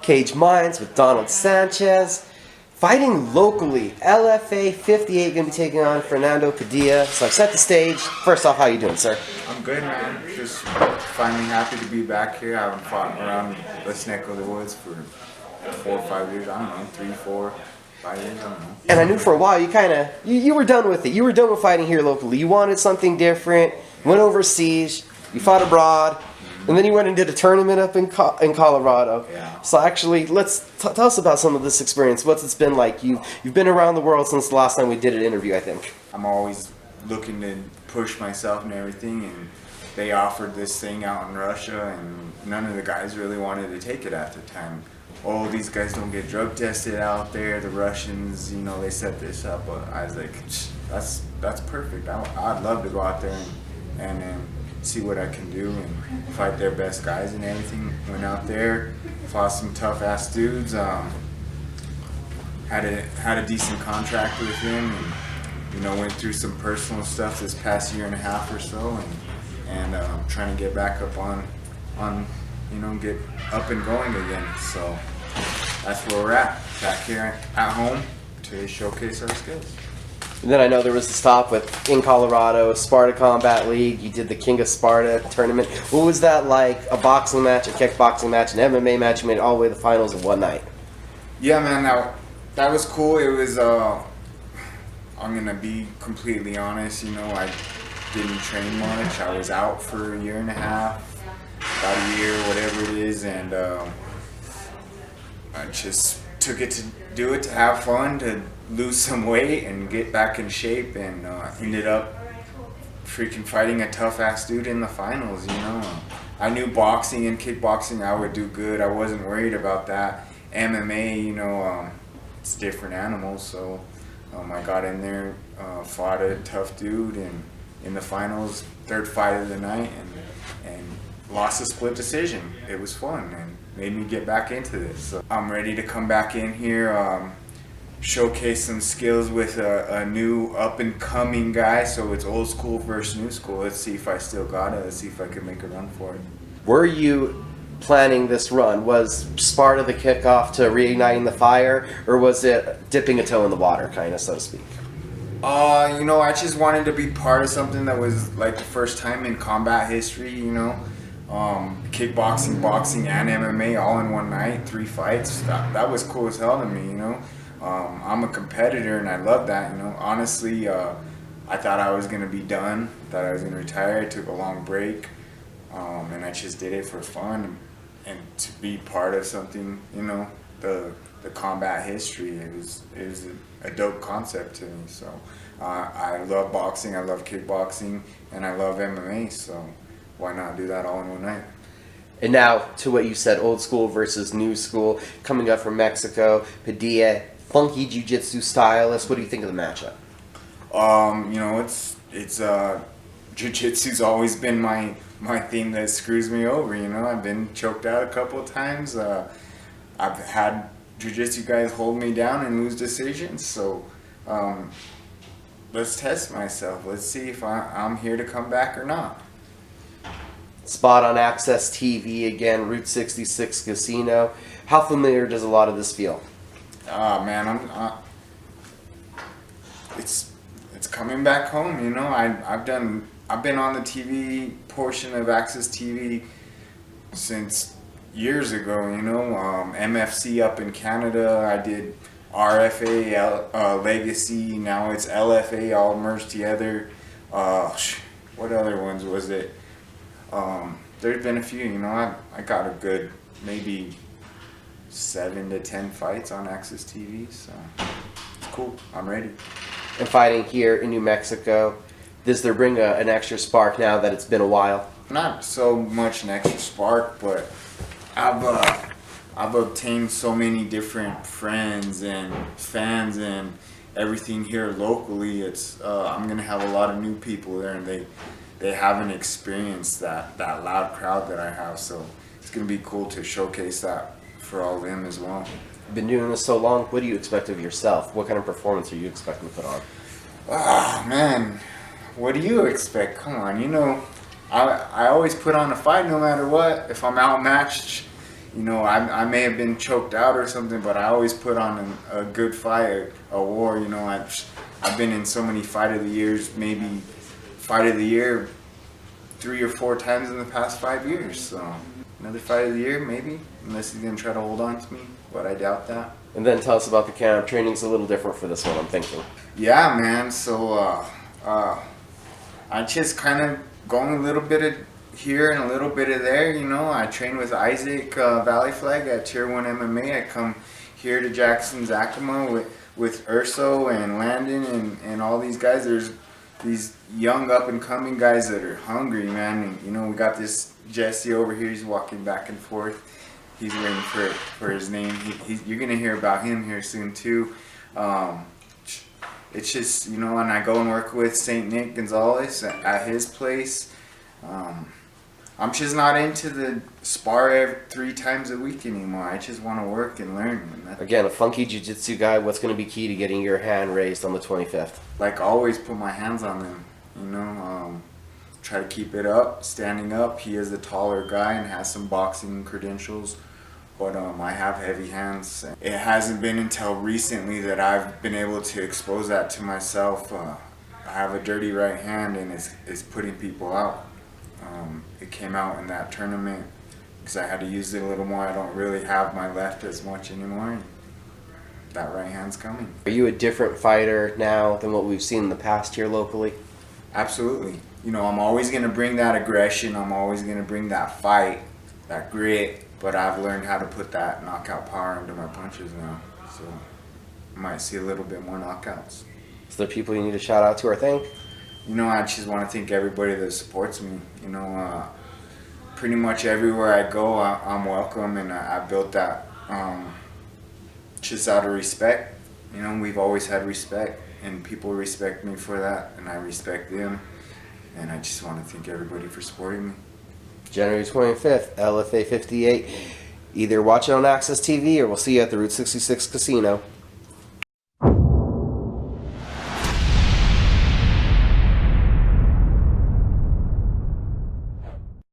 Cage Minds with Donald Sanchez. Fighting locally, LFA 58 going to be taking on Fernando Padilla. So I've set the stage. First off, how you doing, sir? I'm good, man. Just finally happy to be back here. I haven't fought around this neck of the woods for 4 or 5 years. I don't know, 3, 4, 5 years, I don't know. And I knew for a while you were done with it. You were done with fighting here locally. You wanted something different. Went overseas. You fought abroad. And then you went and did a tournament up in Colorado. Yeah. So actually, let's tell us about some of this experience. What's it's been like? You've been around the world since the last time we did an interview, I think. I'm always looking to push myself and everything, and they offered this thing out in Russia, and none of the guys really wanted to take it at the time. Oh, these guys don't get drug tested out there. The Russians, you know, they set this up. But I was like, that's perfect. I'd love to go out there and see what I can do and fight their best guys and everything. Went out there, fought some tough ass dudes. Had a decent contract with him, and you know, went through some personal stuff this past year and a half or so, and trying to get back up on you know, get up and going again. So that's where we're at, back here at home to showcase our skills. And then I know there was a stop in Colorado, Sparta Combat League. You did the King of Sparta Tournament. What was that like? A boxing match, a kickboxing match, an MMA match. You made it all the way to the finals in one night. Yeah, man, that was cool. It was. I'm gonna be completely honest. You know, I didn't train much. I was out for a year and a half, about a year, whatever it is, and I just took it to do it to have fun, to lose some weight and get back in shape, and ended up freaking fighting a tough ass dude in the finals. You know, I knew boxing and kickboxing I would do good. I wasn't worried about that. MMA, you know, it's different animals. So I got in there, fought a tough dude, and in the finals, third fight of the night, and lost a split decision. It was fun and made me get back into this. So I'm ready to come back in here, showcase some skills with a new up-and-coming guy. So it's old school versus new school. Let's see if I still got it. Let's see if I can make a run for it. Were you planning this run? Was Sparta the kickoff to reigniting the fire, or was it dipping a toe in the water, kind of, so to speak? You know, I just wanted to be part of something that was like the first time in combat history, you know. Kickboxing, boxing, and MMA all in one night, 3 fights. That was cool as hell to me, you know. I'm a competitor and I love that, you know. Honestly, I thought I was going to be done, thought I was going to retire. I took a long break, and I just did it for fun and to be part of something, you know, the combat history. It was a dope concept to me. So I love boxing, I love kickboxing, and I love MMA, so why not do that all in one night? And now to what you said, old school versus new school, coming up from Mexico, Padilla, funky jiu-jitsu stylist. What do you think of the matchup? You know, it's jiu-jitsu's always been my thing that screws me over. You know, I've been choked out a couple of times. I've had jiu-jitsu guys hold me down and lose decisions. So let's test myself. Let's see if I'm here to come back or not. Spot on AXS TV again, Route 66 Casino. How familiar does a lot of this feel? Man, it's coming back home. You know, I've been on the TV portion of AXS TV since years ago. You know, MFC up in Canada. I did RFA, Legacy. Now it's LFA, all merged together. What other ones was it? There's been a few, you know. I got a good maybe 7 to 10 fights on AXS TV, so it's cool. I'm ready. And fighting here in New Mexico, does there bring an extra spark now that it's been a while? Not so much an extra spark, but I've obtained so many different friends and fans and everything here locally. It's I'm gonna have a lot of new people there, and they haven't experienced that loud crowd that I have, so it's going to be cool to showcase that for all of them as well. You've been doing this so long, what do you expect of yourself? What kind of performance are you expecting to put on? Ah, man, what do you expect? Come on, you know, I always put on a fight no matter what. If I'm outmatched, You know, I may have been choked out or something, but I always put on a good fight, a war. You know, I've been in so many fight of the years, maybe fight of the year 3 or 4 times in the past 5 years. So another fight of the year, maybe, unless he's gonna try to hold on to me, but I doubt that. And then tell us about the camp. Training's a little different for this one, I'm thinking. Yeah, man. So I just kind of going a little bit of here and a little bit of there. You know, I train with Isaac Valley Flag at Tier 1 MMA. I come here to Jackson's Acoma with Urso and Landon and all these guys. There's these young up and coming guys that are hungry, man. And, you know, we got this Jesse over here. He's walking back and forth. He's waiting for his name. You're gonna hear about him here soon too. It's just, you know, and I go and work with Saint Nick Gonzalez at his place. I'm just not into the spar 3 times a week anymore. I just want to work and learn. Again, a funky jiu-jitsu guy. What's going to be key to getting your hand raised on the 25th? Like always, put my hands on them. You know, try to keep it up, standing up. He is a taller guy and has some boxing credentials, but I have heavy hands. It hasn't been until recently that I've been able to expose that to myself. I have a dirty right hand, and it's putting people out. It came out in that tournament because I had to use it a little more. I don't really have my left as much anymore. That right hand's coming. Are you a different fighter now than what we've seen in the past here locally? Absolutely. You know, I'm always going to bring that aggression. I'm always going to bring that fight, that grit. But I've learned how to put that knockout power into my punches now. So I might see a little bit more knockouts. Is there people you need to shout out to or thank? You know, I just want to thank everybody that supports me. You know, pretty much everywhere I go, I'm welcome, and I built that just out of respect. You know, we've always had respect, and people respect me for that, and I respect them. And I just want to thank everybody for supporting me. January 25th, LFA 58. Either watch it on AXS TV or we'll see you at the Route 66 Casino.